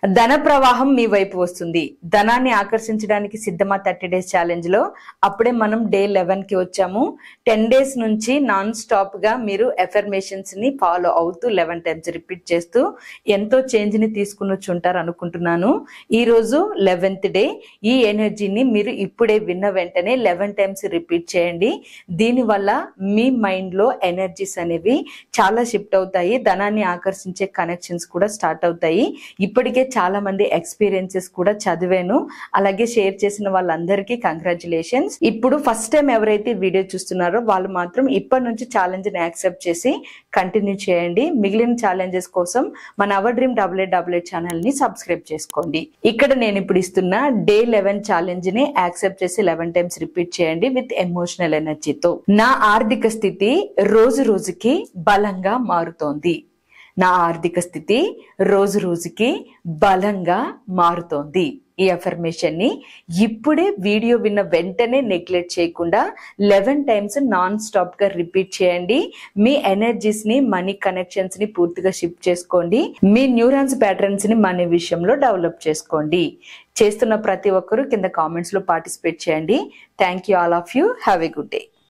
ధన ప్రవాహం మీ వైపు వస్తుంది. ధనాన్ని ఆకర్షించడానికి సిద్ధమా 30 డేస్ ఛాలెంజ్ లో అప్పుడే మనం డే 11 కి వచ్చాము. 10 డేస్ నుంచి నాన్ స్టాప్ గా మీరు ఎఫర్మేషన్స్ ని ఫాలో అవుతూ 11 టైమ్స్ రిపీట్ చేస్తూ ఎంతో చేంజ్ ని తీసుకుని వచ్చి ఉంటారు అనుకుంటున్నాను. ఈ రోజు 11th డే. ఈ ఎనర్జీని మీరు ఇప్పుడే విన్న వెంటనే 11 టైమ్స్ రిపీట్ చేయండి. దీనివల్ల మీ మైండ్ లో ఎనర్జీస్ అనేవి చాలా షిఫ్ట్ అవుతాయి. ధనాన్ని ఆకర్షించే కనెక్షన్స్ కూడా స్టార్ట్ అవుతాయి. ఇప్పటికే చాలా మంది ఎక్స్పీరియన్సెస్ కూడా చదివాను. అలాగే షేర్ చేసిన వాళ్ళందరికీ కంగ్రాచులేషన్స్. ఇప్పుడు ఫస్ట్ టైం ఎవరైతే వీడియో చూస్తున్నారో వాళ్ళు మాత్రం ఇప్పటి నుంచి ఛాలెంజ్ ని యాక్సెప్ట్ చేసి కంటిన్యూ చేయండి. మిగిలిన ఛాలెంజెస్ కోసం మన అవర్ డ్రీమ్ 8888 ఛానల్ ని సబ్స్క్రైబ్ చేసుకోండి. ఇక్కడ నేను ఇప్పుడు ఇస్తున్న డే 11 ఛాలెంజ్ ని యాక్సెప్ట్ చేసి 11 టైమ్స్ రిపీట్ చేయండి విత్ ఎమోషనల్ ఎనర్జీతో. నా ఆర్థిక స్థితి రోజు రోజుకి బలంగా మారుతోంది. నా ఆర్థిక స్థితి రోజు రోజుకి బలంగా మారుతోంది. ఈ అఫర్మేషన్ ని ఇప్పుడే వీడియో విన్న వెంటనే నెగ్లెక్ట్ చేయకుండా 11 టైమ్స్ నాన్ స్టాప్ గా రిపీట్ చేయండి. మీ ఎనర్జీస్ ని, మనీ కనెక్షన్స్ ని పూర్తిగా షిఫ్ట్ చేసుకోండి. మీ న్యూరాన్స్ ప్యాటర్న్స్ ని మనీ విషయంలో డెవలప్ చేసుకోండి. చేస్తున్న ప్రతి ఒక్కరూ కింద కామెంట్స్ లో పార్టిసిపేట్ చేయండి. Thank you all of you. Have a good day.